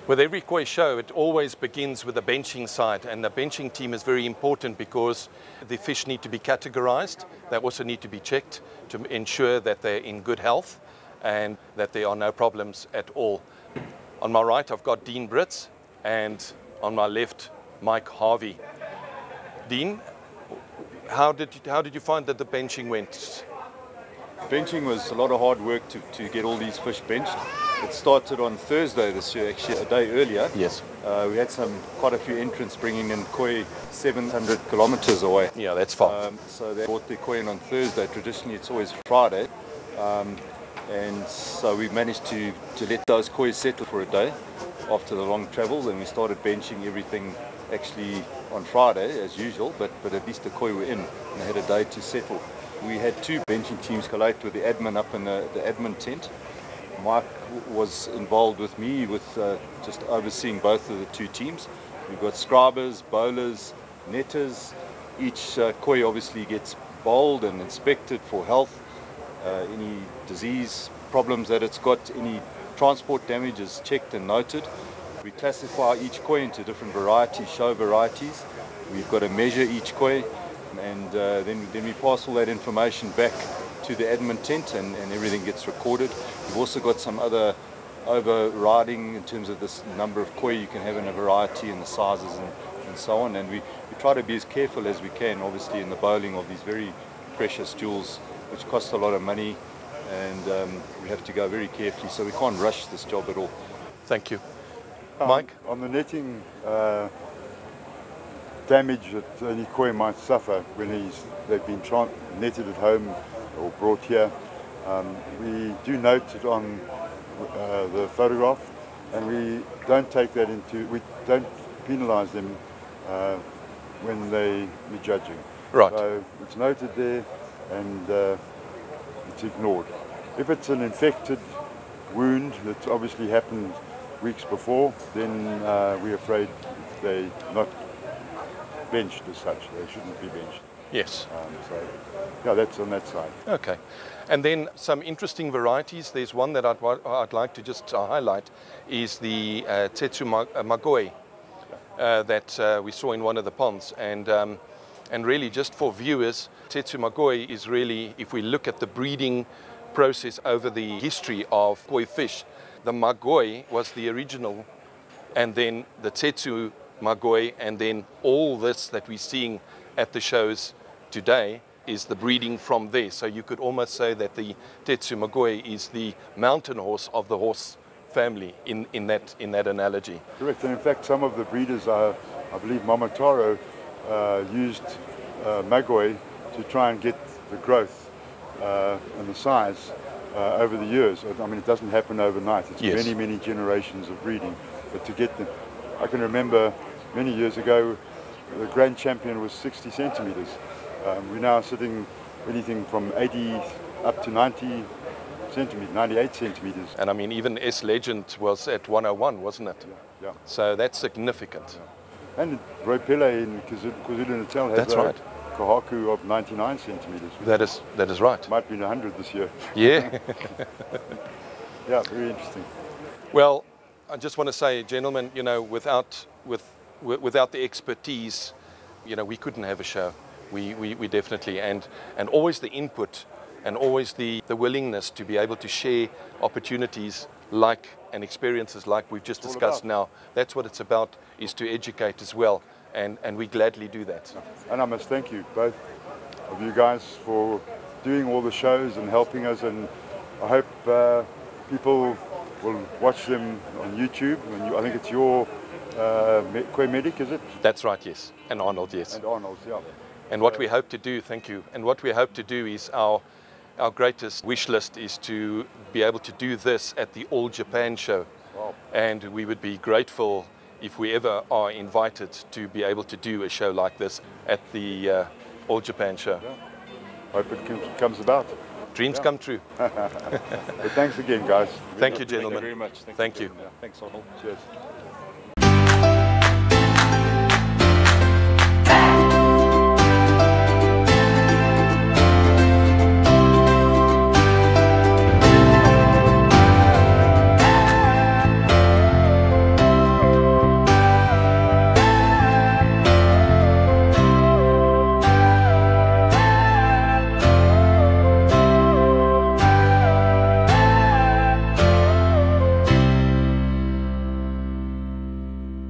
With every koi show, it always begins with a benching side, and the benching team is very important because the fish need to be categorized. They also need to be checked to ensure that they're in good health and that there are no problems at all. On my right, I've got Dean Britz, and on my left, Mike Harvey. Dean, how did you find that the benching went? Benching was a lot of hard work to get all these fish benched. It started on Thursday this year, actually a day earlier. Yes. We had quite a few entrants bringing in koi 700 kilometers away. Yeah, that's far. So they brought their koi in on Thursday. Traditionally it's always Friday. And so we managed to let those koi settle for a day after the long travel, and we started benching everything actually on Friday as usual, but at least the koi were in and they had a day to settle. We had two benching teams collate with the admin up in the admin tent. Mike was involved with me with just overseeing both of the two teams. We've got scribers, bowlers, netters. Each koi obviously gets bowled and inspected for health, any disease problems that it's got, any transport damage is checked and noted. We classify each koi into different varieties, show varieties. We've got to measure each koi, and then we pass all that information back to the admin tent, and everything gets recorded. We've also got some other overriding in terms of this number of koi you can have in a variety and the sizes and so on, and we try to be as careful as we can, obviously, in the bowling of these very precious jewels, which cost a lot of money, and we have to go very carefully, so we can't rush this job at all. Thank you. Mike? On the netting, damage that any koi might suffer when they've been netted at home or brought here, we do note it on the photograph, and we don't penalise them when we're judging. Right. So it's noted there, and it's ignored. If it's an infected wound that's obviously happened weeks before, then we're afraid they're not benched as such. They shouldn't be benched. Yes. So, yeah, that's on that side. Okay. And then some interesting varieties. There's one that I'd like to just highlight, is the Tetsu Magoi that we saw in one of the ponds. And really, just for viewers, Tetsu Magoi is really, if we look at the breeding process over the history of koi fish, the Magoi was the original, and then the Tetsu Magoi, and then all this that we're seeing at the shows today is the breeding from there. So you could almost say that the Tetsu Magoi is the mountain horse of the horse family in that analogy. Correct, and in fact some of the breeders, I believe Momotaro, used Magoi to try and get the growth and the size over the years. I mean, it doesn't happen overnight. It's yes. many generations of breeding. But to get them, I can remember many years ago, the grand champion was 60 centimeters. We're now sitting anything from 80 up to 90 centimeters, 98 centimeters. And I mean, even S Legend was at 101, wasn't it? Yeah. So that's significant. Yeah. And Roy Pele in KwaZulu-Natal has a kahaku of 99 centimeters. That is right. Might be 100 this year. Yeah. Yeah, very interesting. Well, I just want to say, gentlemen, you know, without the expertise, you know, we couldn't have a show. We definitely, and always the input and always the willingness to be able to share opportunities like and experiences like we've just discussed now. That's what it's about, is to educate as well, and we gladly do that. And I must thank you, both of you guys, for doing all the shows and helping us, and I hope people will watch them on YouTube. And I think it's your Koi Medic, is it? That's right, yes. And Arnold, yes. And Arnold, yeah. And what we hope to do, thank you, and what we hope to do is our greatest wish list is to be able to do this at the All Japan show. Wow. And we would be grateful if we ever are invited to be able to do a show like this at the All Japan show. Yeah. Hope it comes about. Dreams come true. But thanks again, guys. Thank you, gentlemen. Thank you very much. Thank you. Yeah. Thanks, Arnold. Cheers.